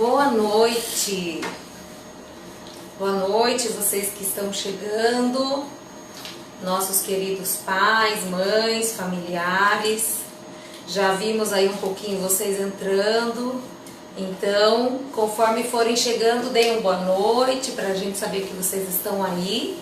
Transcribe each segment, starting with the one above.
Boa noite! Boa noite, vocês que estão chegando, nossos queridos pais, mães, familiares. Já vimos aí um pouquinho vocês entrando, então, conforme forem chegando, deem uma boa noite para a gente saber que vocês estão aí.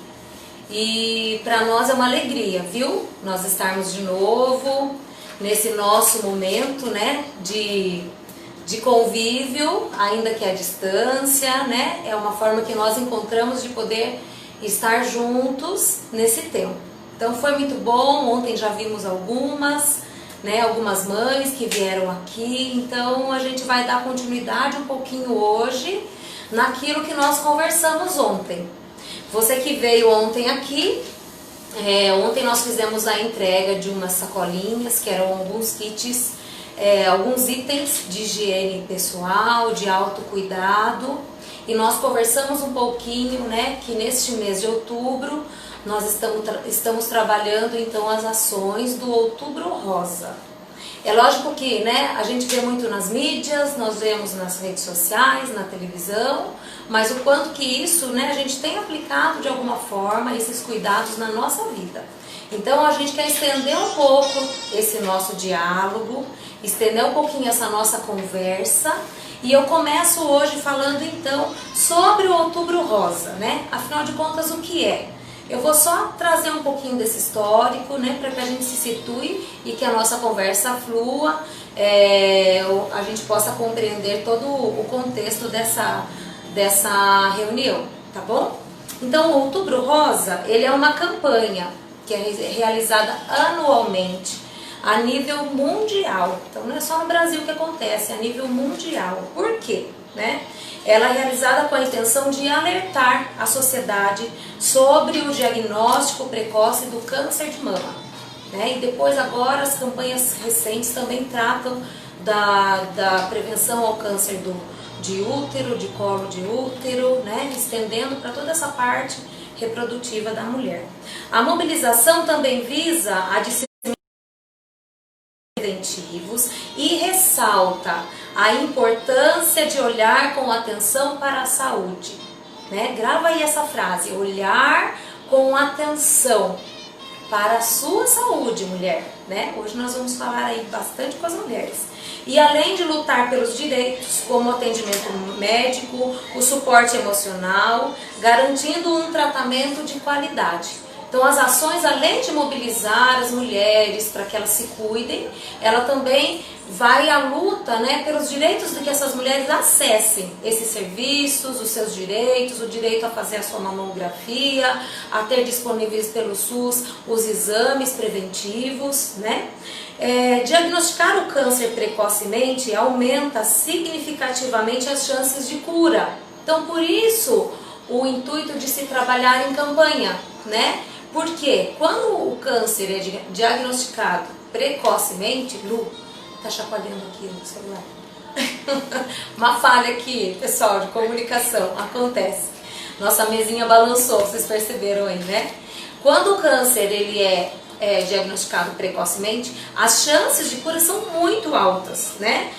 E para nós é uma alegria, viu? Nós estarmos de novo nesse nosso momento, né, de convívio, ainda que à distância, né? É uma forma que nós encontramos de poder estar juntos nesse tempo. Então foi muito bom, ontem já vimos algumas, né? Algumas mães que vieram aqui, então a gente vai dar continuidade um pouquinho hoje naquilo que nós conversamos ontem. Você que veio ontem aqui, ontem nós fizemos a entrega de umas sacolinhas, que eram alguns kits, alguns itens de higiene pessoal, de autocuidado, e nós conversamos um pouquinho, né, que neste mês de outubro nós estamos trabalhando então as ações do Outubro Rosa. É lógico que, né, a gente vê muito nas mídias, nós vemos nas redes sociais, na televisão, mas o quanto que isso, né, a gente tem aplicado de alguma forma esses cuidados na nossa vida. Então a gente quer estender um pouco esse nosso diálogo, estender um pouquinho essa nossa conversa, e eu começo hoje falando então sobre o Outubro Rosa, né? Afinal de contas, o que é? Eu vou só trazer um pouquinho desse histórico, né, para que a gente se situe e que a nossa conversa flua, a gente possa compreender todo o contexto dessa reunião, tá bom? Então, o Outubro Rosa, ele é uma campanha que é realizada anualmente a nível mundial. Então, não é só no Brasil que acontece, é a nível mundial. Por quê? Né? Ela é realizada com a intenção de alertar a sociedade sobre o diagnóstico precoce do câncer de mama, né? E depois agora as campanhas recentes também tratam da prevenção ao câncer de útero, de colo de útero, né? Estendendo para toda essa parte reprodutiva da mulher. A mobilização também visa a disciplina preventivos e ressalta a importância de olhar com atenção para a saúde, né? Grava aí essa frase, olhar com atenção para a sua saúde, mulher, né? Hoje nós vamos falar aí bastante com as mulheres. E além de lutar pelos direitos, como o atendimento médico, o suporte emocional, garantindo um tratamento de qualidade. Então as ações, além de mobilizar as mulheres para que elas se cuidem, ela também vai à luta, né, pelos direitos de que essas mulheres acessem esses serviços, os seus direitos, o direito a fazer a sua mamografia, a ter disponíveis pelo SUS os exames preventivos, né? Diagnosticar o câncer precocemente aumenta significativamente as chances de cura. Então por isso o intuito de se trabalhar em campanha, né? Porque quando o câncer é diagnosticado precocemente, Lu, tá chacoalhando aqui no celular. Uma falha aqui, pessoal, de comunicação, acontece. Nossa mesinha balançou, vocês perceberam aí, né? Quando o câncer ele é diagnosticado precocemente, as chances de cura são muito altas, né?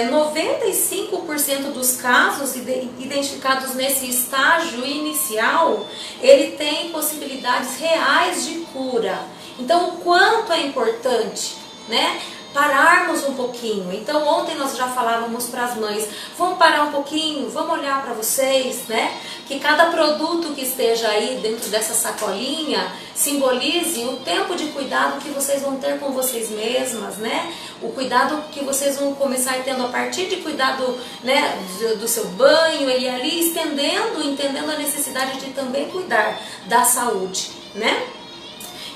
95% dos casos identificados nesse estágio inicial, ele tem possibilidades reais de cura. Então, o quanto é importante, né, pararmos um pouquinho. Então, ontem nós já falávamos para as mães, vamos parar um pouquinho, vamos olhar para vocês, né? Que cada produto que esteja aí dentro dessa sacolinha simbolize o tempo de cuidado que vocês vão ter com vocês mesmas, né? O cuidado que vocês vão começar tendo a partir de cuidado, né, do seu banho, e ali entendendo a necessidade de também cuidar da saúde, né?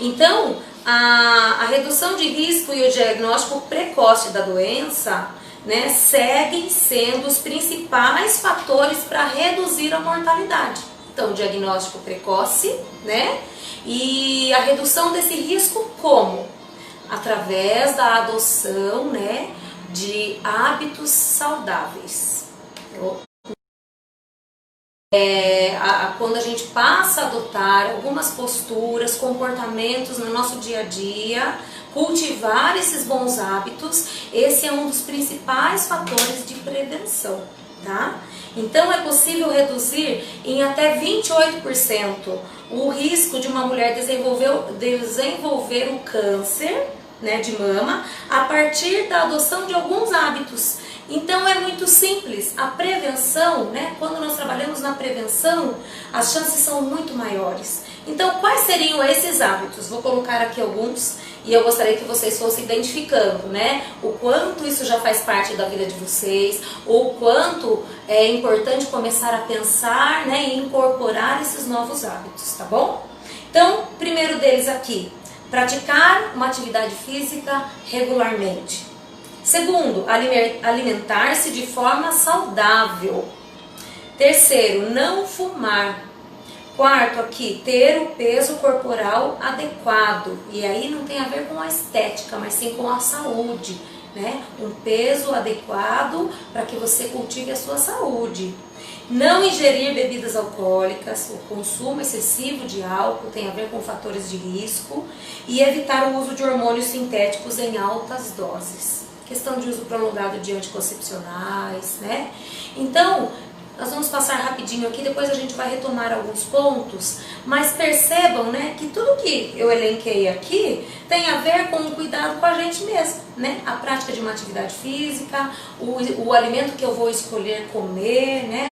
Então, a redução de risco e o diagnóstico precoce da doença, né, seguem sendo os principais fatores para reduzir a mortalidade. Então, o diagnóstico precoce, né, e a redução desse risco como? Através da adoção, né, de hábitos saudáveis. Quando a gente passa a adotar algumas posturas, comportamentos no nosso dia a dia, cultivar esses bons hábitos, esse é um dos principais fatores de prevenção. tá? Então é possível reduzir em até 28% o risco de uma mulher desenvolver o câncer, né, de mama a partir da adoção de alguns hábitos. Então é muito simples, a prevenção, né, quando nós trabalhamos na prevenção, as chances são muito maiores. Então quais seriam esses hábitos? Vou colocar aqui alguns e eu gostaria que vocês fossem identificando, né, o quanto isso já faz parte da vida de vocês, ou o quanto é importante começar a pensar, né, e incorporar esses novos hábitos, tá bom? Então, primeiro deles aqui, praticar uma atividade física regularmente. Segundo, alimentar-se de forma saudável. Terceiro, não fumar. Quarto, aqui, ter o peso corporal adequado. E aí não tem a ver com a estética, mas sim com a saúde, né? Um peso adequado para que você cultive a sua saúde. Não ingerir bebidas alcoólicas, o consumo excessivo de álcool tem a ver com fatores de risco. E evitar o uso de hormônios sintéticos em altas doses. Questão de uso prolongado de anticoncepcionais, né? Então, nós vamos passar rapidinho aqui, depois a gente vai retomar alguns pontos, mas percebam, né, que tudo que eu elenquei aqui tem a ver com o cuidado com a gente mesmo, né? A prática de uma atividade física, o alimento que eu vou escolher comer, né?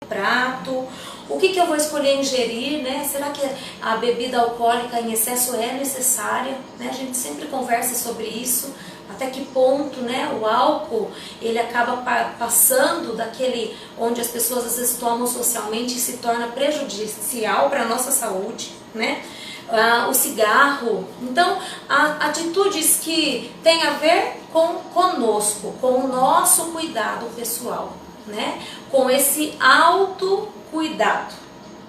Prato, o que eu vou escolher ingerir, né? Será que a bebida alcoólica em excesso é necessária? Né? A gente sempre conversa sobre isso, até que ponto, né, o álcool ele acaba passando daquele onde as pessoas às vezes tomam socialmente e se torna prejudicial para a nossa saúde, né? O cigarro. Então, atitudes que têm a ver conosco, com o nosso cuidado pessoal, né? Com esse autocuidado,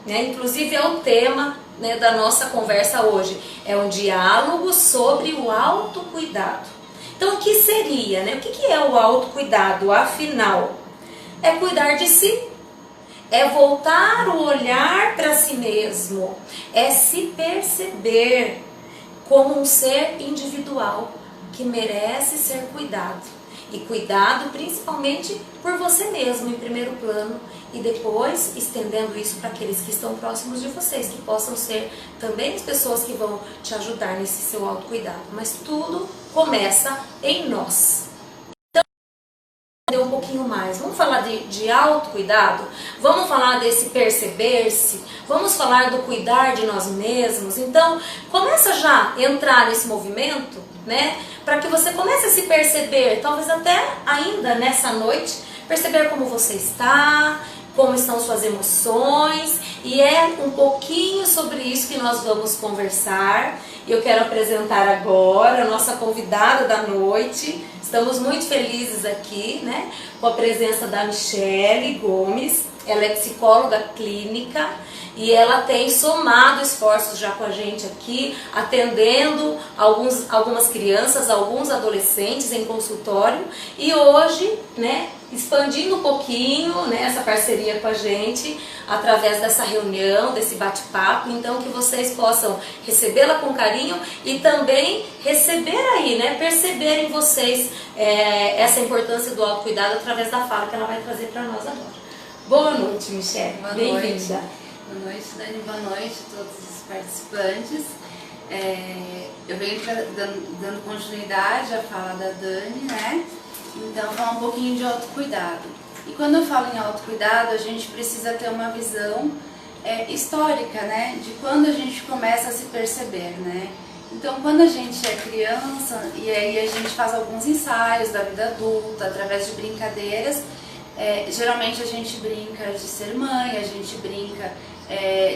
né? Inclusive é o tema, né, da nossa conversa hoje, é um diálogo sobre o autocuidado. Então o que seria, né? O que é o autocuidado, afinal? É cuidar de si, é voltar o olhar para si mesmo, é se perceber como um ser individual que merece ser cuidado. E cuidado principalmente por você mesmo em primeiro plano e depois estendendo isso para aqueles que estão próximos de vocês, que possam ser também as pessoas que vão te ajudar nesse seu autocuidado. Mas tudo começa em nós. Então, um pouquinho mais. Vamos falar de autocuidado? Vamos falar desse perceber-se? Vamos falar do cuidar de nós mesmos? Então, começa já a entrar nesse movimento, né? Para que você comece a se perceber, talvez até ainda nessa noite, perceber como você está, como estão suas emoções, e é um pouquinho sobre isso que nós vamos conversar. Eu quero apresentar agora a nossa convidada da noite. Estamos muito felizes aqui, né, com a presença da Michele Gomes. Ela é psicóloga clínica e ela tem somado esforços já com a gente aqui, atendendo algumas crianças, alguns adolescentes em consultório, e hoje, né, expandindo um pouquinho, né, essa parceria com a gente através dessa reunião, desse bate-papo, então que vocês possam recebê-la com carinho e também receber aí, né, perceber em vocês essa importância do autocuidado através da fala que ela vai trazer para nós agora. Boa noite, Michele. Bem-vinda. Boa noite, Dani. Boa noite a todos os participantes. Eu venho dando continuidade à fala da Dani, né? Então, falar um pouquinho de autocuidado. E quando eu falo em autocuidado, a gente precisa ter uma visão histórica, né? De quando a gente começa a se perceber, né? Então, quando a gente é criança, e aí a gente faz alguns ensaios da vida adulta, através de brincadeiras, geralmente a gente brinca de ser mãe, a gente brinca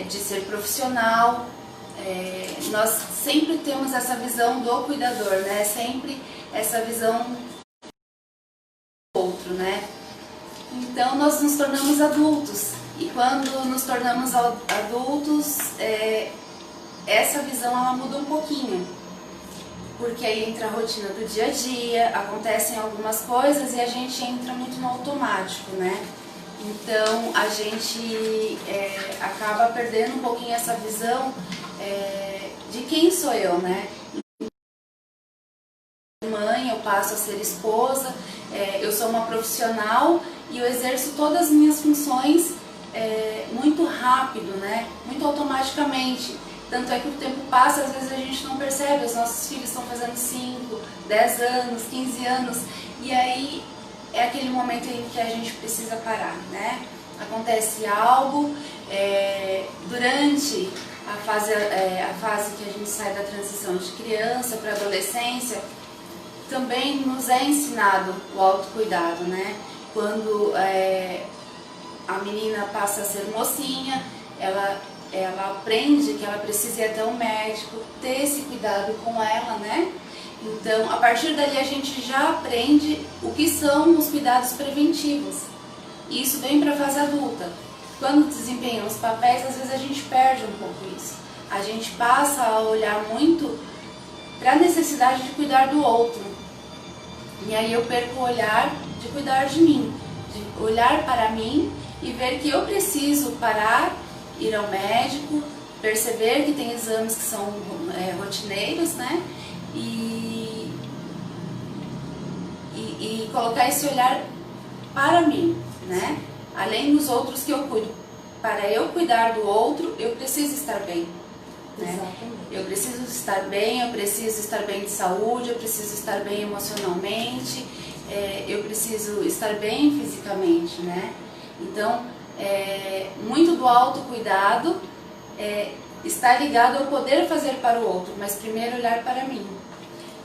de ser profissional. Nós sempre temos essa visão do cuidador, né? Sempre essa visão do outro, né? Então nós nos tornamos adultos, e quando nos tornamos adultos, essa visão ela muda um pouquinho, porque aí entra a rotina do dia a dia, acontecem algumas coisas e a gente entra muito no automático, né? Então a gente acaba perdendo um pouquinho essa visão de quem sou eu, né? Mãe ou passo a ser esposa, eu sou uma profissional e eu exerço todas as minhas funções muito rápido, né? Muito automaticamente. Tanto é que o tempo passa, às vezes a gente não percebe, os nossos filhos estão fazendo 5, 10 anos, 15 anos, e aí é aquele momento em que a gente precisa parar, né? Acontece algo durante a fase que a gente sai da transição de criança para adolescência, também nos é ensinado o autocuidado, né? Quando a menina passa a ser mocinha, ela aprende que ela precisa ir até o médico, ter esse cuidado com ela, né? Então, a partir dali a gente já aprende o que são os cuidados preventivos. E isso vem para a fase adulta. Quando desempenham os papéis, às vezes a gente perde um pouco isso. A gente passa a olhar muito para a necessidade de cuidar do outro. E aí eu perco o olhar de cuidar de mim, de olhar para mim e ver que eu preciso parar, ir ao médico, perceber que tem exames que são rotineiros, né? E colocar esse olhar para mim, né? Além dos outros que eu cuido. Para eu cuidar do outro, eu preciso estar bem, né? Exatamente. Eu preciso estar bem, eu preciso estar bem de saúde, eu preciso estar bem emocionalmente, eu preciso estar bem fisicamente, né? Então, muito do autocuidado está ligado ao poder fazer para o outro, mas primeiro olhar para mim.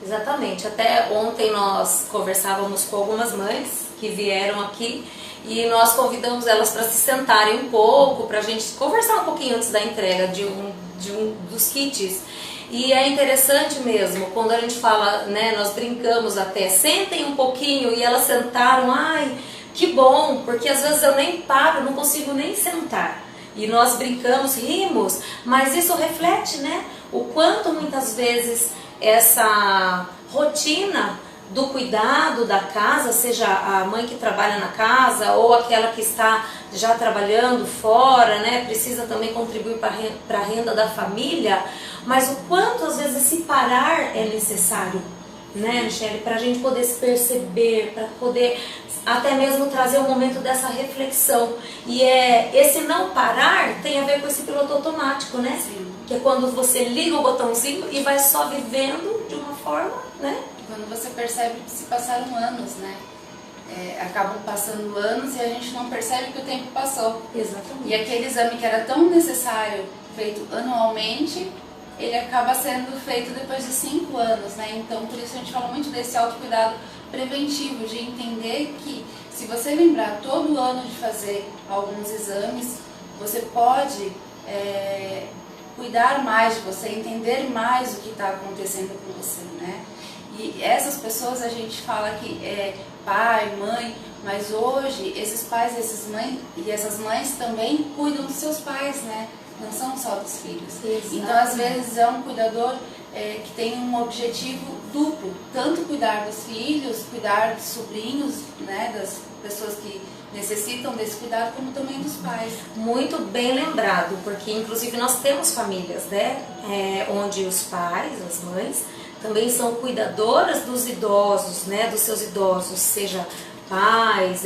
Exatamente. Até ontem nós conversávamos com algumas mães que vieram aqui e nós convidamos elas para se sentarem um pouco, para a gente conversar um pouquinho antes da entrega dos kits. E é interessante mesmo, quando a gente fala, né, nós brincamos até, sentem um pouquinho, e elas sentaram, ai, que bom, porque às vezes eu nem paro, não consigo nem sentar. E nós brincamos, rimos, mas isso reflete, né, o quanto muitas vezes essa rotina do cuidado da casa, seja a mãe que trabalha na casa ou aquela que está já trabalhando fora, né, precisa também contribuir para a renda da família, mas o quanto às vezes se parar é necessário, né, Michele, para a gente poder se perceber, para poder até mesmo trazer um momento dessa reflexão. E esse não parar tem a ver com esse piloto automático, né? Sim. Que é quando você liga o botãozinho e vai só vivendo de uma forma, né? Quando você percebe que se passaram anos, né? Acabam passando anos e a gente não percebe que o tempo passou. Exatamente. E aquele exame que era tão necessário, feito anualmente, ele acaba sendo feito depois de 5 anos, né? Então, por isso a gente fala muito desse autocuidado preventivo, de entender que se você lembrar todo ano de fazer alguns exames, você pode cuidar mais de você, entender mais o que está acontecendo com você, né? E essas pessoas a gente fala que é pai, mãe, mas hoje esses pais e essas mães também cuidam dos seus pais, né? Não são só dos filhos. Exato. Então, às vezes, é um cuidador que tem um objetivo duplo, tanto cuidar dos filhos, cuidar dos sobrinhos, né, das pessoas que necessitam desse cuidado, como também dos pais. Muito bem lembrado, porque inclusive nós temos famílias, né, onde os pais, as mães, também são cuidadoras dos idosos, né, dos seus idosos, seja pais,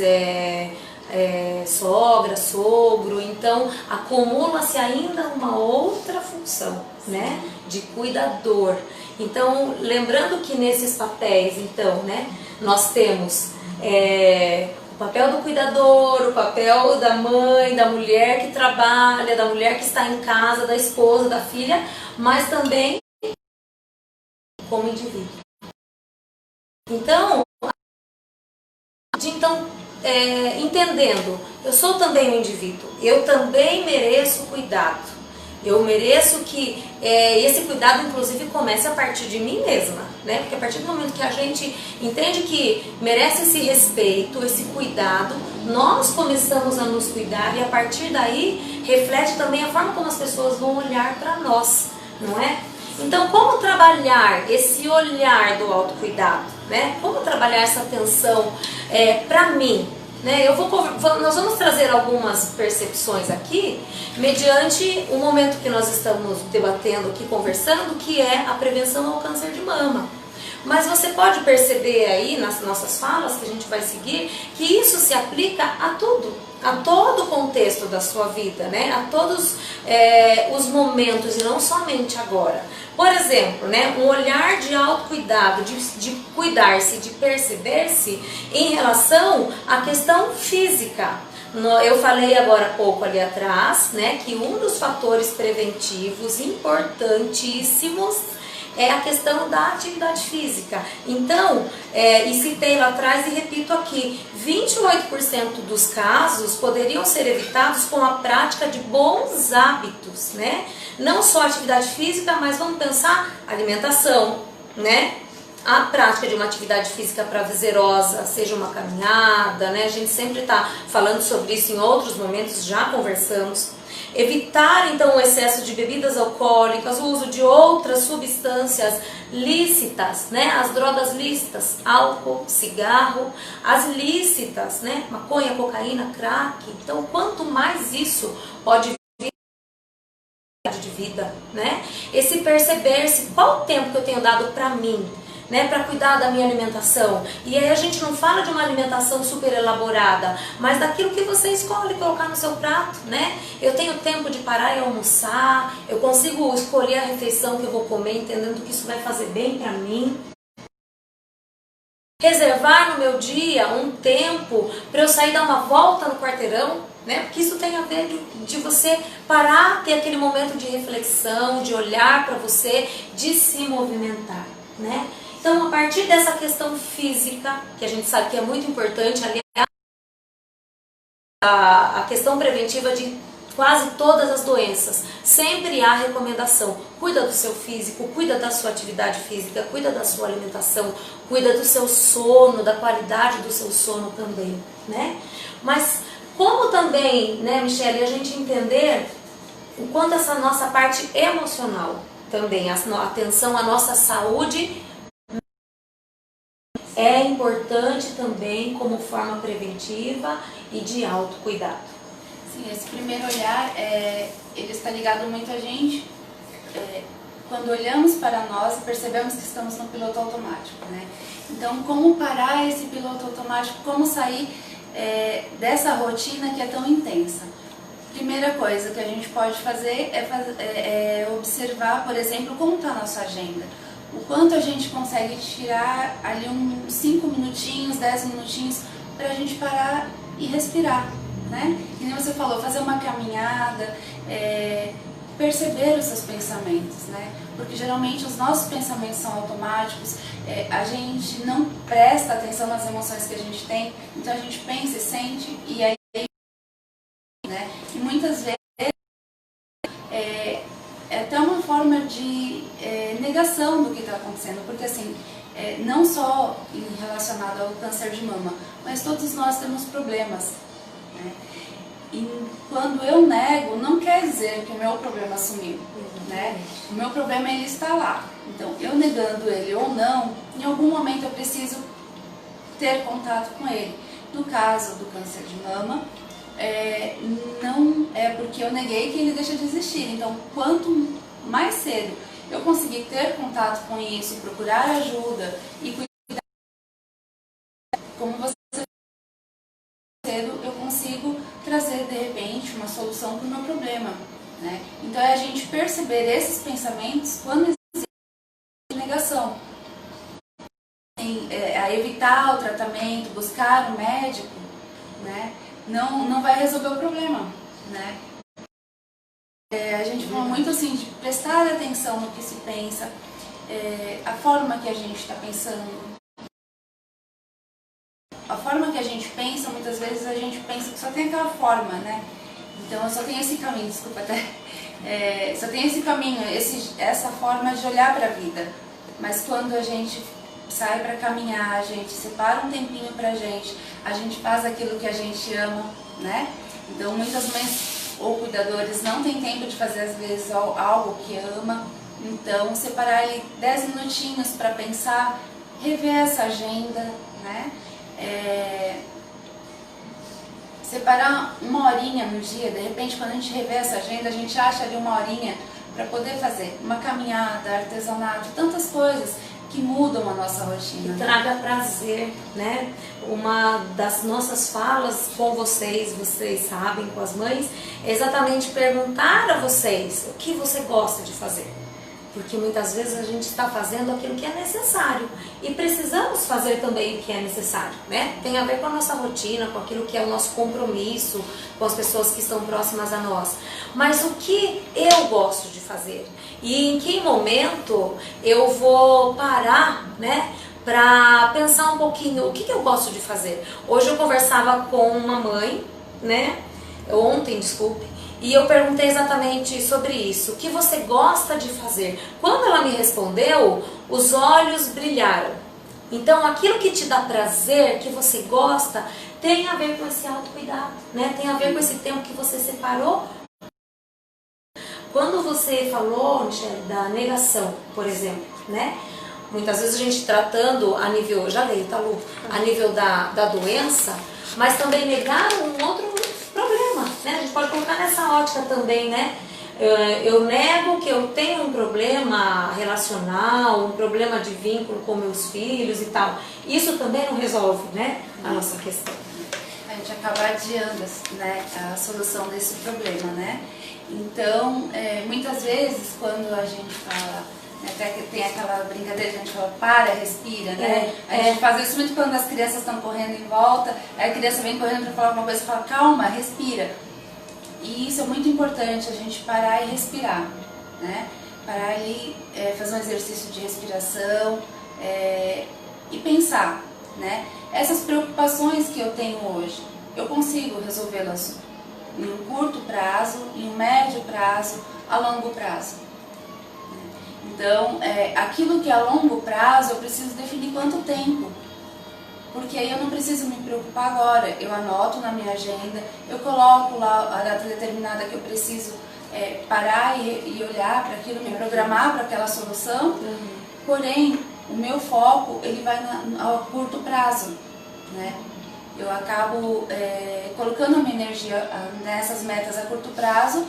sogra, sogro, então acumula-se ainda uma outra função, né, de cuidador. Então, lembrando que nesses papéis, então, né, nós temos o papel do cuidador, o papel da mãe, da mulher que trabalha, da mulher que está em casa, da esposa, da filha, mas também como indivíduo. Então, entendendo, eu sou também um indivíduo, eu também mereço cuidado, eu mereço que esse cuidado inclusive comece a partir de mim mesma, né? Porque a partir do momento que a gente entende que merece esse respeito, esse cuidado, nós começamos a nos cuidar e a partir daí reflete também a forma como as pessoas vão olhar para nós, não é? Então, como trabalhar esse olhar do autocuidado, né? Como trabalhar essa atenção para mim, né? Nós vamos trazer algumas percepções aqui, mediante o momento que nós estamos debatendo aqui, conversando, que é a prevenção ao câncer de mama. Mas você pode perceber aí nas nossas falas que a gente vai seguir que isso se aplica a tudo, a todo o contexto da sua vida, né? A todos os momentos e não somente agora. Por exemplo, né, um olhar de autocuidado, de cuidar-se, de perceber-se em relação à questão física. Eu falei agora há pouco ali atrás, né, que um dos fatores preventivos importantíssimos é a questão da atividade física. Então, e citei lá atrás e repito aqui, 28% dos casos poderiam ser evitados com a prática de bons hábitos, né? Não só atividade física, mas vamos pensar alimentação, né? A prática de uma atividade física prazerosa, seja uma caminhada, né? A gente sempre está falando sobre isso em outros momentos, já conversamos. Evitar então o excesso de bebidas alcoólicas, o uso de outras substâncias lícitas, né? As drogas lícitas, álcool, cigarro, as lícitas, né? Maconha, cocaína, crack. Então, quanto mais isso pode de vida, né? Esse perceber-se, qual o tempo que eu tenho dado para mim, né, para cuidar da minha alimentação. E aí a gente não fala de uma alimentação super elaborada, mas daquilo que você escolhe colocar no seu prato, né? Eu tenho tempo de parar e almoçar, eu consigo escolher a refeição que eu vou comer, entendendo que isso vai fazer bem para mim. Reservar no meu dia um tempo para eu sair dar uma volta no quarteirão, né? Porque isso tem a ver de você parar, ter aquele momento de reflexão, de olhar para você, de se movimentar, né? Então, a partir dessa questão física, que a gente sabe que é muito importante, aliás, a questão preventiva de quase todas as doenças, sempre há recomendação. Cuida do seu físico, cuida da sua atividade física, cuida da sua alimentação, cuida do seu sono, da qualidade do seu sono também, né? Mas como também, né, Michele, a gente entender o quanto essa nossa parte emocional também, a atenção à nossa saúde é importante também como forma preventiva e de autocuidado. Sim, esse primeiro olhar, ele está ligado muito a gente quando olhamos para nós e percebemos que estamos no piloto automático, né? Então, como parar esse piloto automático, como sair dessa rotina que é tão intensa? Primeira coisa que a gente pode fazer é observar, por exemplo, como está a nossa agenda. O quanto a gente consegue tirar ali uns 5 minutinhos, 10 minutinhos para a gente parar e respirar, né? E como você falou, fazer uma caminhada, perceber os seus pensamentos, né? Porque geralmente os nossos pensamentos são automáticos, a gente não presta atenção nas emoções que a gente tem, então a gente pensa e sente e aí, né? E muitas vezes é até uma forma de negação do que está acontecendo, porque assim, não só relacionado ao câncer de mama, mas todos nós temos problemas, né? E quando eu nego, não quer dizer que o meu problema sumiu, né? O meu problema, ele está lá. Então, eu negando ele ou não, em algum momento eu preciso ter contato com ele. No caso do câncer de mama, não é porque eu neguei que ele deixa de existir. Então, quanto mais cedo eu conseguir ter contato com isso, procurar ajuda e cuidar, como você cedo, eu consigo trazer de repente uma solução para o meu problema, né? Então é a gente perceber esses pensamentos quando existe negação, a evitar o tratamento, buscar o médico, né? Não vai resolver o problema, né? A gente fala muito assim de prestar atenção no que se pensa, a forma que a gente está pensando. A forma que a gente pensa, muitas vezes a gente pensa que só tem aquela forma, né? Então eu só tenho esse caminho, desculpa até. Só tem esse caminho, essa forma de olhar para a vida. Mas quando a gente sai para caminhar, a gente separa um tempinho pra gente, a gente faz aquilo que a gente ama, né? Então muitas mães ou cuidadores não têm tempo de fazer às vezes algo que ama, então separar ali 10 minutinhos para pensar, rever essa agenda, né? Separar uma horinha no dia, de repente quando a gente rever essa agenda, a gente acha ali uma horinha para poder fazer uma caminhada, artesanato, tantas coisas que mudam a nossa rotina. Que traga prazer, né? Uma das nossas falas com vocês sabem, com as mães, é exatamente perguntar a vocês o que você gosta de fazer. Porque muitas vezes a gente está fazendo aquilo que é necessário e precisamos fazer também o que é necessário, né? Tem a ver com a nossa rotina, com aquilo que é o nosso compromisso com as pessoas que estão próximas a nós. Mas o que eu gosto de fazer? E em que momento eu vou parar, né? Para pensar um pouquinho o que eu gosto de fazer. Hoje eu conversava com uma mãe, né? Ontem, desculpe. E eu perguntei exatamente sobre isso. O que você gosta de fazer? Quando ela me respondeu, os olhos brilharam. Então, aquilo que te dá prazer, que você gosta, tem a ver com esse autocuidado, né? Tem a ver com esse tempo que você separou. Quando você falou, Michele, da negação, por exemplo, né? Muitas vezes a gente tratando a nível, já leio, tá, Lu? A nível da doença, mas também negar um outro problema, né? A gente pode colocar nessa ótica também, né? Eu nego que eu tenho um problema relacional, um problema de vínculo com meus filhos e tal. Isso também não resolve, né, a nossa questão. A gente acaba adiando, né, a solução desse problema, né? Então, muitas vezes, quando a gente fala, até que tem aquela brincadeira que a gente fala, para, respira, né? A gente faz isso muito quando as crianças estão correndo em volta, aí a criança vem correndo para falar alguma coisa e fala, calma, respira. E isso é muito importante, a gente parar e respirar, né? Parar ali, fazer um exercício de respiração e pensar, né? Essas preocupações que eu tenho hoje, eu consigo resolvê-las em um curto prazo, em um médio prazo, a longo prazo. Então, aquilo que é a longo prazo, eu preciso definir quanto tempo. Porque aí eu não preciso me preocupar agora. Eu anoto na minha agenda, eu coloco lá a data determinada que eu preciso parar e olhar para aquilo, me programar para aquela solução. Porém, o meu foco, ele vai ao curto prazo, né? Eu acabo colocando a minha energia nessas metas a curto prazo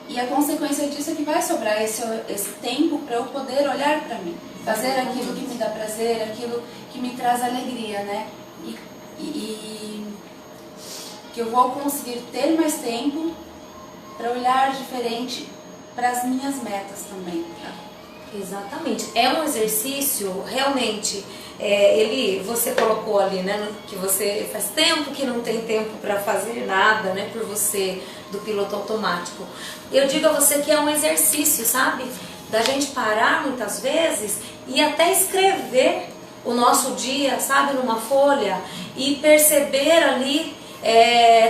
e a consequência disso é que vai sobrar esse tempo para eu poder olhar para mim, fazer aquilo que me dá prazer, aquilo que me traz alegria, né? E que eu vou conseguir ter mais tempo para olhar diferente para as minhas metas também. Tá? Exatamente. É um exercício realmente. Você colocou ali, né, que você faz tempo que não tem tempo para fazer nada, né, por você do piloto automático. Eu digo a você que é um exercício, sabe? Da gente parar muitas vezes e até escrever o nosso dia, sabe, numa folha e perceber ali,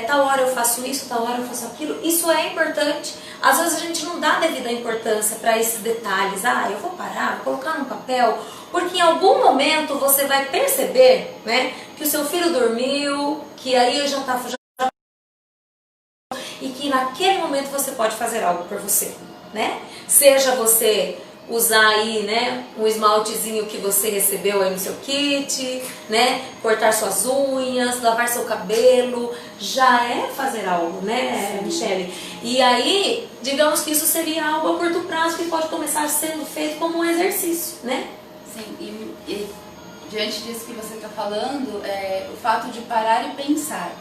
tal hora eu faço isso, tal hora eu faço aquilo. Isso é importante. Às vezes a gente não dá devida importância para esses detalhes. Eu vou parar, vou colocar no papel, porque em algum momento você vai perceber, né, que o seu filho dormiu, que aí já está e que naquele momento você pode fazer algo por você, né? Seja você usar aí, né, um esmaltezinho que você recebeu aí no seu kit, né, cortar suas unhas, lavar seu cabelo, já é fazer algo, né, Michele? E aí, digamos que isso seria algo a curto prazo que pode começar sendo feito como um exercício, né? Sim, e diante disso que você está falando, o fato de parar e pensar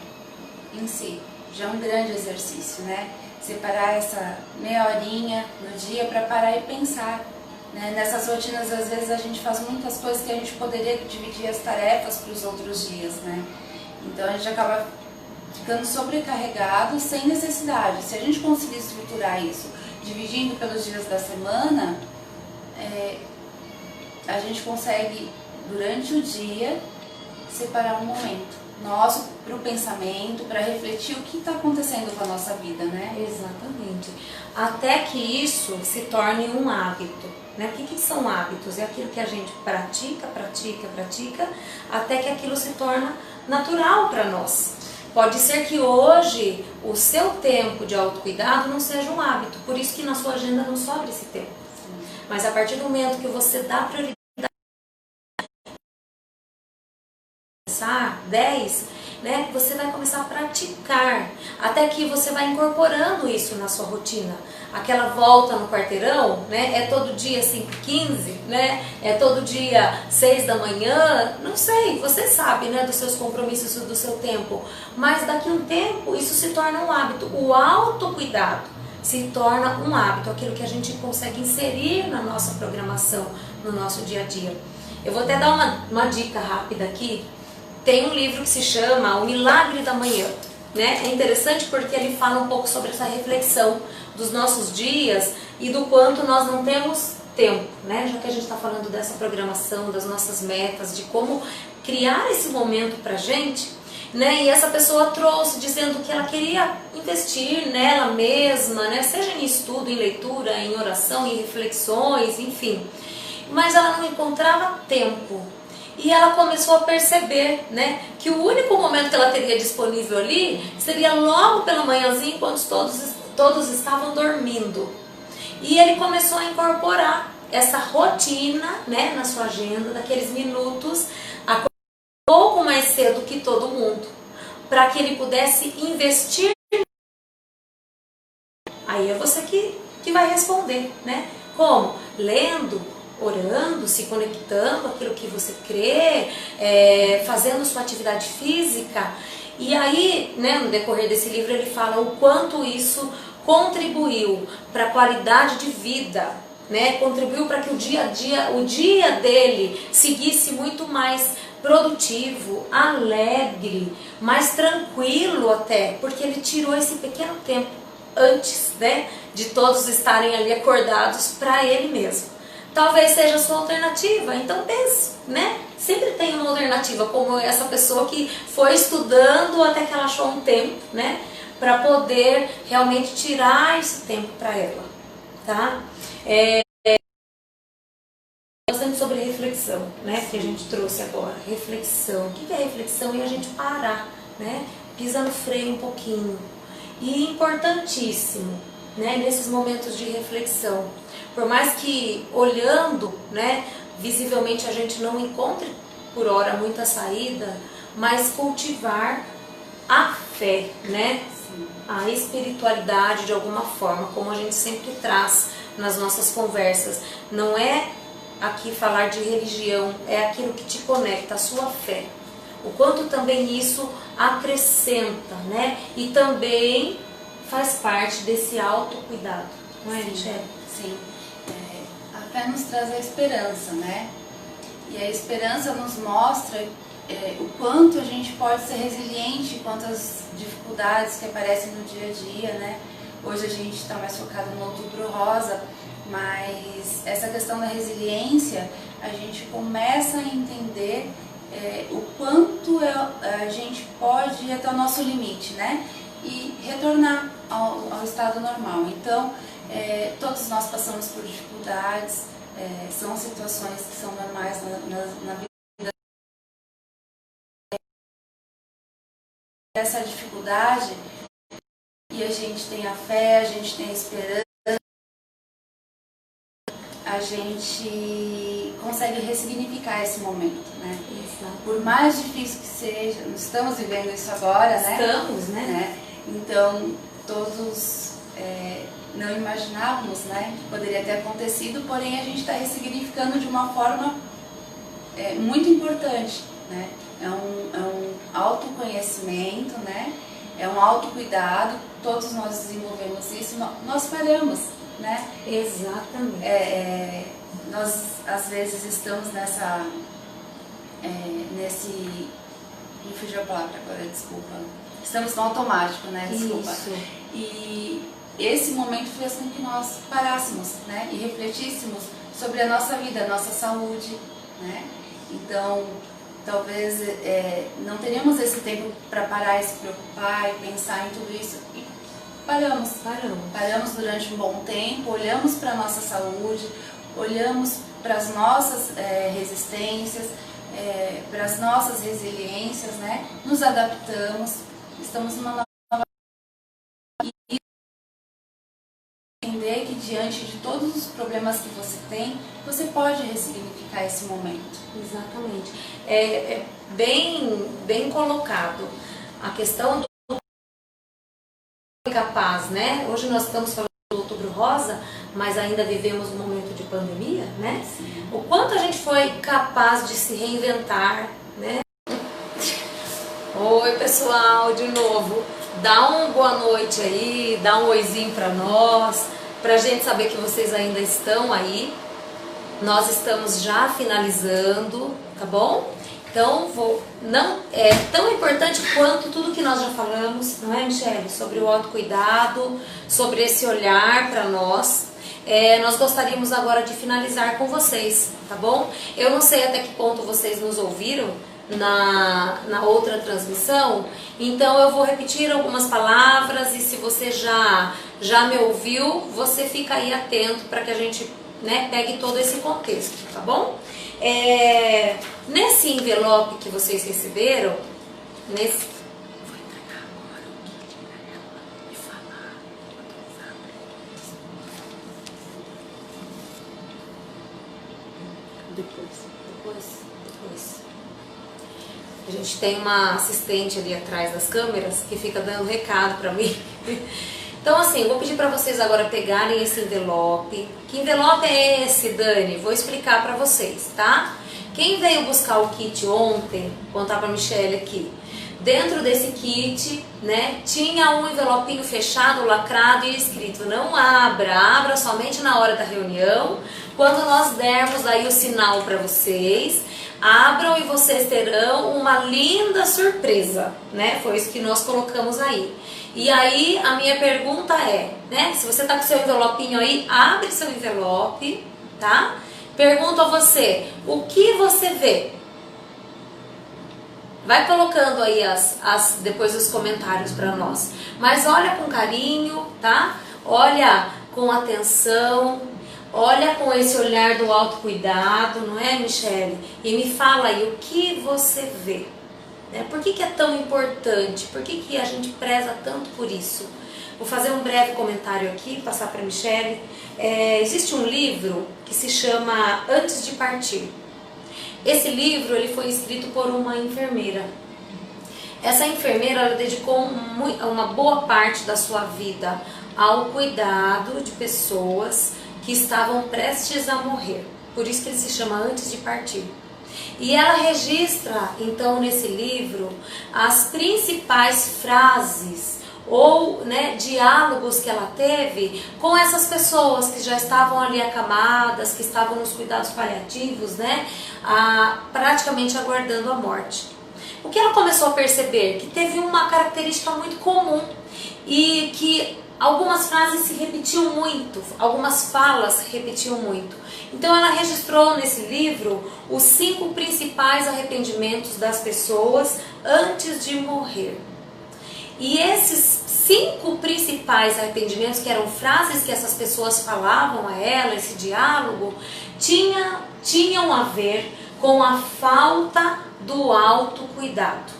em si já é um grande exercício, né? Separar essa meia horinha no dia para parar e pensar. Né? Nessas rotinas, às vezes, a gente faz muitas coisas que a gente poderia dividir as tarefas para os outros dias, né? Então, a gente acaba ficando sobrecarregado sem necessidade. Se a gente conseguir estruturar isso, dividindo pelos dias da semana, a gente consegue, durante o dia, separar um momento nosso para o pensamento, para refletir o que está acontecendo com a nossa vida, né? Exatamente. Até que isso se torne um hábito. Né? O que são hábitos? É aquilo que a gente pratica, até que aquilo se torna natural para nós. Pode ser que hoje o seu tempo de autocuidado não seja um hábito, por isso que na sua agenda não sobra esse tempo. Sim. Mas a partir do momento que você dá prioridade, 10, né? Você vai começar a praticar, até que você vai incorporando isso na sua rotina. Aquela volta no quarteirão, né? É todo dia 5h15, né? É todo dia 6 da manhã, não sei, você sabe, né? Dos seus compromissos e do seu tempo. Mas daqui a um tempo isso se torna um hábito. O autocuidado se torna um hábito, aquilo que a gente consegue inserir na nossa programação, no nosso dia a dia. Eu vou até dar uma dica rápida aqui. Tem um livro que se chama O Milagre da Manhã, né? É interessante porque ele fala um pouco sobre essa reflexão dos nossos dias e do quanto nós não temos tempo, né? Já que a gente está falando dessa programação, das nossas metas, de como criar esse momento pra gente, né? E essa pessoa trouxe dizendo que ela queria investir nela mesma, né? Seja em estudo, em leitura, em oração, em reflexões, enfim. Mas ela não encontrava tempo. E ela começou a perceber, né, que o único momento que ela teria disponível ali seria logo pela manhãzinha, enquanto todos estavam dormindo. E ele começou a incorporar essa rotina, né, na sua agenda, daqueles minutos, um pouco mais cedo que todo mundo, para que ele pudesse investir. Aí é você que vai responder, né? Como? Lendo, orando, se conectando com aquilo que você crê, fazendo sua atividade física. E aí, né, no decorrer desse livro, ele fala o quanto isso contribuiu para a qualidade de vida, né? Contribuiu para que o dia dele seguisse muito mais produtivo, alegre, mais tranquilo até, porque ele tirou esse pequeno tempo antes, né, de todos estarem ali acordados para ele mesmo. Talvez seja a sua alternativa, então pense, né? Sempre tem uma alternativa, como essa pessoa que foi estudando até que ela achou um tempo, né? Para poder realmente tirar esse tempo para ela, tá? Bastante sobre reflexão, né? Que a gente trouxe agora. Reflexão. O que é reflexão? É a gente parar, né? Pisa no freio um pouquinho. E importantíssimo, né? Nesses momentos de reflexão. Por mais que olhando, né, visivelmente a gente não encontre por hora muita saída, mas cultivar a fé, né? A espiritualidade de alguma forma, como a gente sempre traz nas nossas conversas. Não é aqui falar de religião, é aquilo que te conecta, a sua fé. O quanto também isso acrescenta, né? E também faz parte desse autocuidado, não é, Michele? Sim. A fé nos traz a esperança, né? E a esperança nos mostra o quanto a gente pode ser resiliente quanto às dificuldades que aparecem no dia a dia, né? Hoje a gente está mais focado no Outubro Rosa, mas essa questão da resiliência, a gente começa a entender o quanto a gente pode ir até o nosso limite, né? E retornar ao estado normal. Então, todos nós passamos por dificuldades, são situações que são normais na vida. Essa dificuldade, e a gente tem a fé, a gente tem a esperança, a gente consegue ressignificar esse momento, né? Exato. Por mais difícil que seja, estamos vivendo isso agora, né? Estamos, né? Então, todos não imaginávamos, né, que poderia ter acontecido, porém a gente está ressignificando de uma forma muito importante, né? É um autoconhecimento, né? É um autocuidado, todos nós desenvolvemos isso, nós falhamos, né? Exatamente. Nós às vezes estamos nesse... Me fugiu a palavra agora, desculpa. Estamos no automático, né? Desculpa. Isso. E esse momento fez com que nós parássemos, né? E refletíssemos sobre a nossa vida, a nossa saúde, né? Então, talvez não teríamos esse tempo para parar e se preocupar e pensar em tudo isso. E paramos durante um bom tempo, olhamos para a nossa saúde, olhamos para as nossas resistências, para as nossas resiliências, né? Nos adaptamos, estamos numa nova... E entender que diante de todos os problemas que você tem, você pode ressignificar esse momento. Exatamente. Bem colocado. a questão do capaz, né? Hoje nós estamos falando do Outubro Rosa, mas ainda vivemos um momento de pandemia, né? Sim. O quanto a gente foi capaz de se reinventar, né? Oi, pessoal, de novo. Dá uma boa noite aí, dá um oizinho pra nós, pra gente saber que vocês ainda estão aí. Nós estamos já finalizando, tá bom? Então, não é tão importante quanto tudo que nós já falamos, não é, Michele? Sobre o autocuidado, sobre esse olhar para nós. Nós gostaríamos agora de finalizar com vocês, tá bom? Eu não sei até que ponto vocês nos ouviram na outra transmissão, então eu vou repetir algumas palavras e se você já me ouviu, você fica aí atento para que a gente, né, pegue todo esse contexto, tá bom? Nesse envelope que vocês receberam, depois. A gente tem uma assistente ali atrás das câmeras que fica dando recado pra mim. Então assim, vou pedir pra vocês agora pegarem esse envelope. Que envelope é esse, Dani? Vou explicar pra vocês, tá? Quem veio buscar o kit ontem, vou contar pra Michele aqui. Dentro desse kit, né, tinha um envelopinho fechado, lacrado e escrito: não abra somente na hora da reunião. Quando nós dermos aí o sinal para vocês, abram e vocês terão uma linda surpresa, né? Foi isso que nós colocamos aí. E aí a minha pergunta é, né, se você tá com seu envelopinho aí, abre seu envelope, tá? Pergunto a você, o que você vê? Vai colocando aí depois os comentários para nós. Mas olha com carinho, tá? Olha com atenção, olha com esse olhar do autocuidado, não é, Michele? E me fala aí o que você vê. Né? Por que é tão importante? Por que a gente preza tanto por isso? Vou fazer um breve comentário aqui, passar para a Michele. Existe um livro que se chama Antes de Partir. Esse livro ele foi escrito por uma enfermeira. Essa enfermeira ela dedicou uma boa parte da sua vida ao cuidado de pessoas que estavam prestes a morrer. Por isso que ele se chama Antes de Partir. E ela registra, então, nesse livro, as principais frases ou, né, diálogos que ela teve com essas pessoas que já estavam ali acamadas, que estavam nos cuidados paliativos, né, praticamente aguardando a morte. O que ela começou a perceber? Que teve uma característica muito comum e que algumas frases se repetiam muito, algumas falas se repetiam muito. Então ela registrou nesse livro os 5 principais arrependimentos das pessoas antes de morrer. E esses 5 principais arrependimentos, que eram frases que essas pessoas falavam a ela, esse diálogo, tinham a ver com a falta do autocuidado,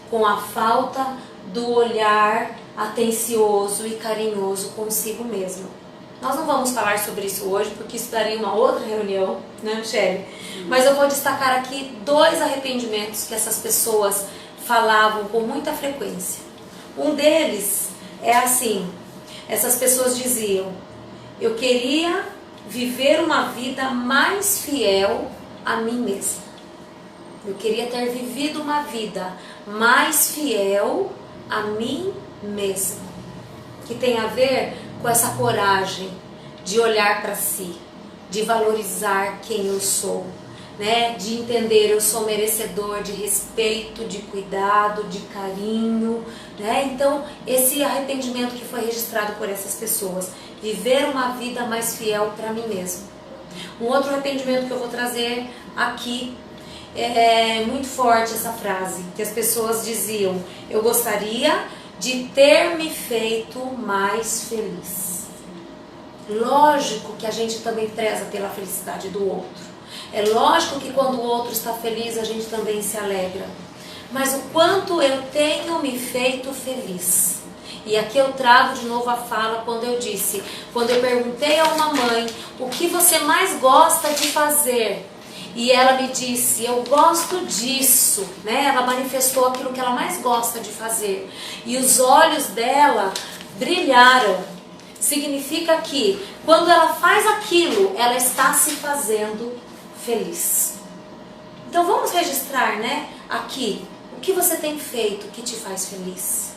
com a falta do olhar atencioso e carinhoso consigo mesmo. Nós não vamos falar sobre isso hoje, porque isso daria uma outra reunião, né, Michele? Mas eu vou destacar aqui 2 arrependimentos que essas pessoas falavam com muita frequência. Um deles é assim, essas pessoas diziam: eu queria viver uma vida mais fiel a mim mesma. Eu queria ter vivido uma vida mais fiel a mim mesma. Que tem a ver com essa coragem de olhar para si, de valorizar quem eu sou, né? De entender eu sou merecedor de respeito, de cuidado, de carinho, né? Então esse arrependimento que foi registrado por essas pessoas, viver uma vida mais fiel para mim mesmo. Um outro arrependimento que eu vou trazer aqui é muito forte, essa frase que as pessoas diziam: eu gostaria de ter me feito mais feliz. Lógico que a gente também preza pela felicidade do outro. É lógico que quando o outro está feliz, a gente também se alegra. Mas o quanto eu tenho me feito feliz. E aqui eu trago de novo a fala quando eu perguntei a uma mãe: o que você mais gosta de fazer? e ela me disse, eu gosto disso, né? Ela manifestou aquilo que ela mais gosta de fazer. E os olhos dela brilharam. Significa que quando ela faz aquilo, ela está se fazendo feliz. Então vamos registrar, né, aqui, o que você tem feito que te faz feliz?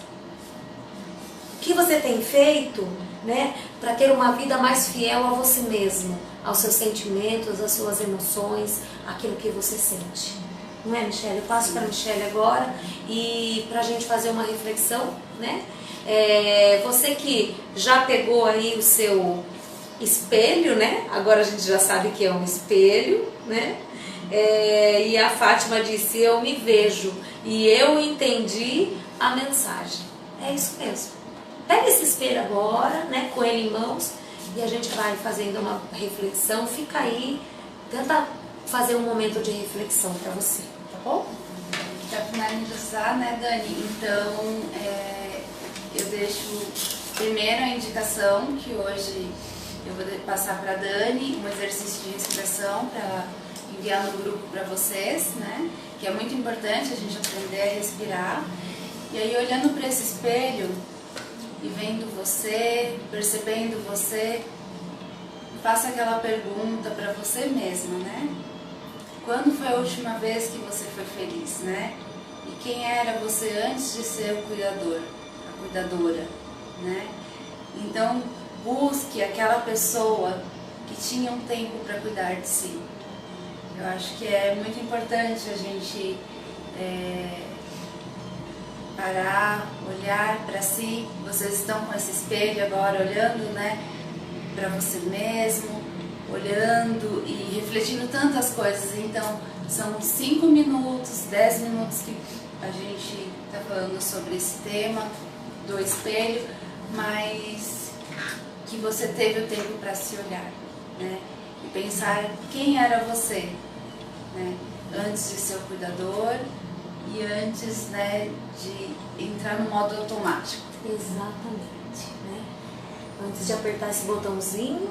O que você tem feito, né, para ter uma vida mais fiel a você mesmo, aos seus sentimentos, às suas emoções, aquilo que você sente. Não é, Michele? Eu passo para a Michele agora e para a gente fazer uma reflexão, né? Você que já pegou aí o seu espelho, né? Agora a gente já sabe que é um espelho, né? E a Fátima disse, eu me vejo e eu entendi a mensagem. É isso mesmo. Pega esse espelho agora, né, com ele em mãos, e a gente vai fazendo uma reflexão. Fica aí, tenta fazer um momento de reflexão para você, tá bom? Para finalizar, né, Dani? Então, eu deixo primeiro a indicação que hoje eu vou passar para a Dani, um exercício de respiração para enviar no grupo para vocês, né? Que é muito importante a gente aprender a respirar. E aí, olhando para esse espelho e vendo você, percebendo você, faça aquela pergunta para você mesma, né? Quando foi a última vez que você foi feliz, né? E quem era você antes de ser o cuidador, a cuidadora, né? Então, busque aquela pessoa que tinha um tempo para cuidar de si. Eu acho que é muito importante a gente parar, olhar para si. Vocês estão com esse espelho agora olhando, né, para você mesmo, olhando e refletindo tantas coisas. Então, são 5 minutos, 10 minutos que a gente está falando sobre esse tema do espelho, mas que você teve o tempo para se olhar, né, e pensar quem era você, né, antes de ser o cuidador e antes, né, de entrar no modo automático. Exatamente, né? Antes de apertar esse botãozinho,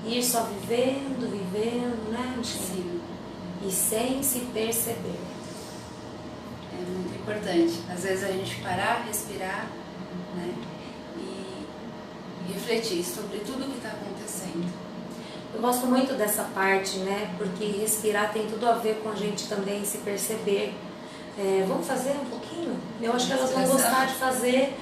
ir só vivendo, né, Michele? Sim. E sem se perceber. É muito importante. Às vezes a gente parar, respirar, né, e refletir sobre tudo que está acontecendo. Eu gosto muito dessa parte, né? Porque respirar tem tudo a ver com a gente também se perceber. Vamos fazer um pouquinho? Eu acho que elas vão gostar de fazer,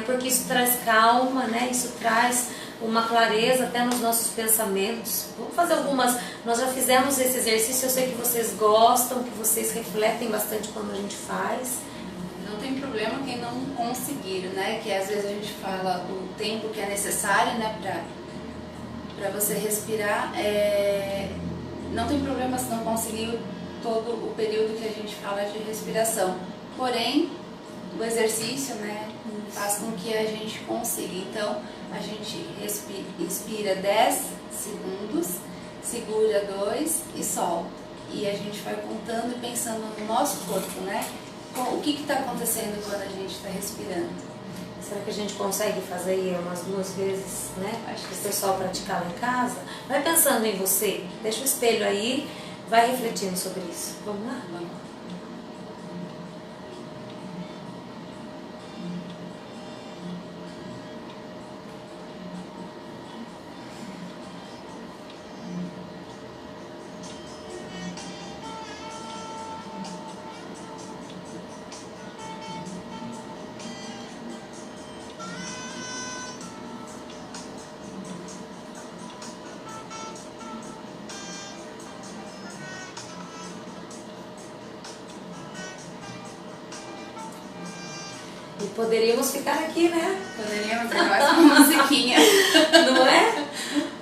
porque isso traz calma, né? Isso traz uma clareza até nos nossos pensamentos. Vamos fazer algumas. Nós já fizemos esse exercício, eu sei que vocês gostam, que vocês refletem bastante quando a gente faz. Não tem problema quem não conseguir, né? Que às vezes a gente fala o tempo que é necessário, né, para você respirar. Não tem problema se não conseguir todo o período que a gente fala de respiração. Porém, o exercício, né, faz com que a gente consiga. Então, a gente inspira 10 segundos, segura 2 e solta. E a gente vai contando e pensando no nosso corpo, né? O que está acontecendo quando a gente está respirando? Será que a gente consegue fazer aí umas 2 vezes, né? Acho que o pessoal praticar lá em casa. Vai pensando em você, deixa o espelho aí, vai refletindo sobre isso. Vamos lá? Vamos. E poderíamos ficar aqui, né? Poderíamos ter mais uma musiquinha. Não é?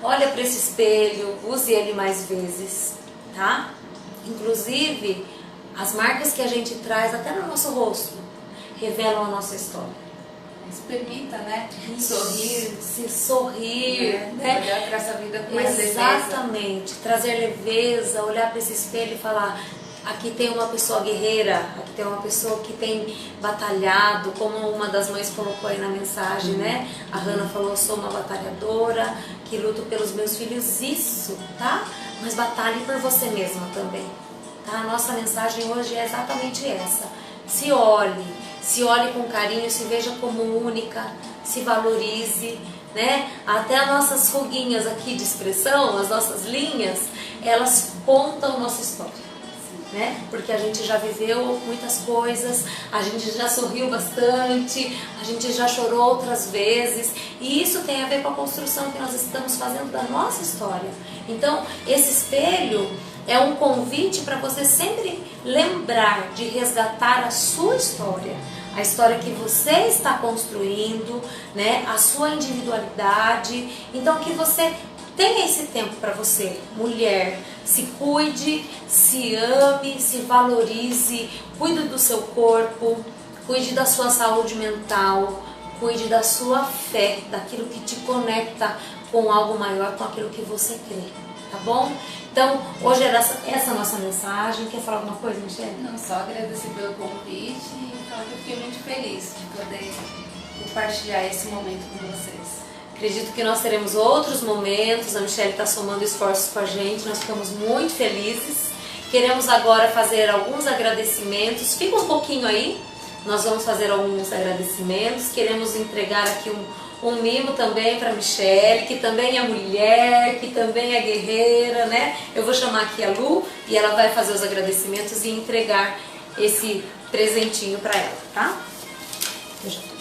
Olha para esse espelho, use ele mais vezes, tá? Inclusive, as marcas que a gente traz até no nosso rosto revelam a nossa história. Se permita, né? Sorrir, se sorrir, né? Olhar para essa vida com mais leveza. Exatamente, trazer leveza, olhar para esse espelho e falar: aqui tem uma pessoa guerreira, aqui tem uma pessoa que tem batalhado, como uma das mães colocou aí na mensagem, né? A Hannah falou: sou uma batalhadora, que luto pelos meus filhos. Isso, tá? mas batalhe por você mesma também, tá? A nossa mensagem hoje é exatamente essa. Se olhe com carinho, se veja como única, se valorize, né? Até as nossas ruguinhas aqui de expressão, as nossas linhas, elas contam nossa história. Né? Porque a gente já viveu muitas coisas, a gente já sorriu bastante, a gente já chorou outras vezes, e isso tem a ver com a construção que nós estamos fazendo da nossa história. Então, esse espelho é um convite para você sempre lembrar de resgatar a sua história, a história que você está construindo, né? A sua individualidade. Então, que você tenha esse tempo para você, mulher. Se cuide, se ame, se valorize, cuide do seu corpo, cuide da sua saúde mental, cuide da sua fé, daquilo que te conecta com algo maior, com aquilo que você crê, tá bom? Então, hoje era essa a nossa mensagem. Quer falar alguma coisa, Michele? Não, só agradecer pelo convite e falar que eu fiquei muito feliz de poder compartilhar esse momento com vocês. Acredito que nós teremos outros momentos, a Michele está somando esforços com a gente, nós ficamos muito felizes. Queremos agora fazer alguns agradecimentos, fica um pouquinho aí, nós vamos fazer alguns agradecimentos. Queremos entregar aqui um mimo também para a Michele, que também é mulher, que também é guerreira, né? Eu vou chamar aqui a Lu e ela vai fazer os agradecimentos e entregar esse presentinho para ela, tá? Eu já tô.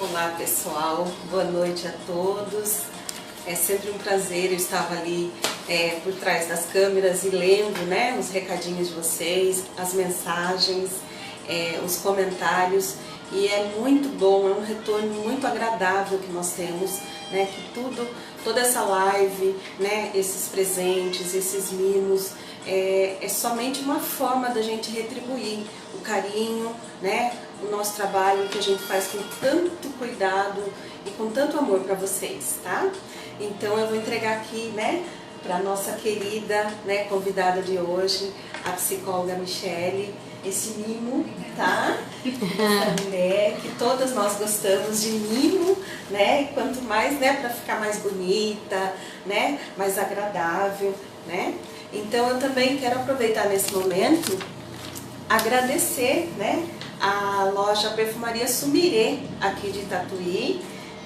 Olá pessoal, boa noite a todos. É sempre um prazer, eu estava ali por trás das câmeras e lendo, né, os recadinhos de vocês, as mensagens, os comentários, e é muito bom, é um retorno muito agradável que nós temos, né, que toda essa live, né, esses presentes, esses mimos, é somente uma forma da gente retribuir o carinho, né, o nosso trabalho que a gente faz com tanto cuidado e com tanto amor para vocês, tá? Então eu vou entregar aqui, né, para nossa querida, né, convidada de hoje, a psicóloga Michele, esse mimo, tá? Essa mulher que todas nós gostamos de mimo, né? E quanto mais, né, para ficar mais bonita, né, mais agradável, né? Então eu também quero aproveitar nesse momento agradecer, né, a loja Perfumaria Sumirê aqui de Tatuí,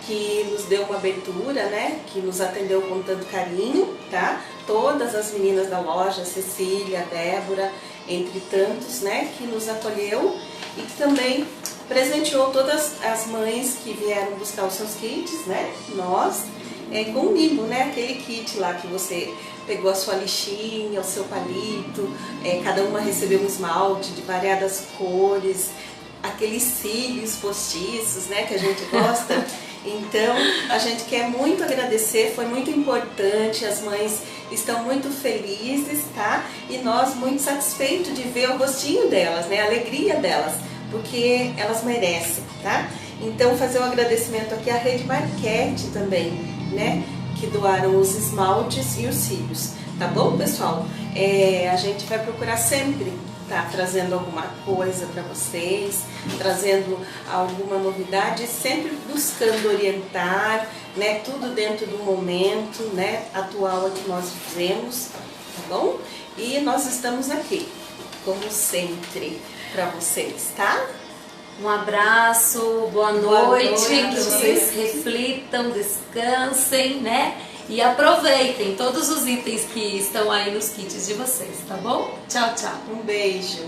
que nos deu uma abertura, né, que nos atendeu com tanto carinho, tá? Todas as meninas da loja, Cecília, Débora, entre tantos, né, que nos acolheu e que também presenteou todas as mães que vieram buscar os seus kits, né, nós, com o mimo, né, aquele kit lá que você pegou a sua lixinha, o seu palito, cada uma recebeu um esmalte de variadas cores, aqueles cílios postiços, né, que a gente gosta. Então, a gente quer muito agradecer, foi muito importante, as mães estão muito felizes, tá? E nós muito satisfeitos de ver o rostinho delas, né, a alegria delas, porque elas merecem, tá? Então, fazer um agradecimento aqui à Rede Marquete também, né, que doaram os esmaltes e os cílios, tá bom, pessoal? A gente vai procurar sempre tá trazendo alguma coisa para vocês, trazendo alguma novidade, sempre buscando orientar, né, tudo dentro do momento, né, atual que nós vivemos, tá bom? E nós estamos aqui, como sempre, para vocês, tá? Um abraço, boa noite, que vocês reflitam, descansem, né? E aproveitem todos os itens que estão aí nos kits de vocês, tá bom? Tchau, tchau. Um beijo.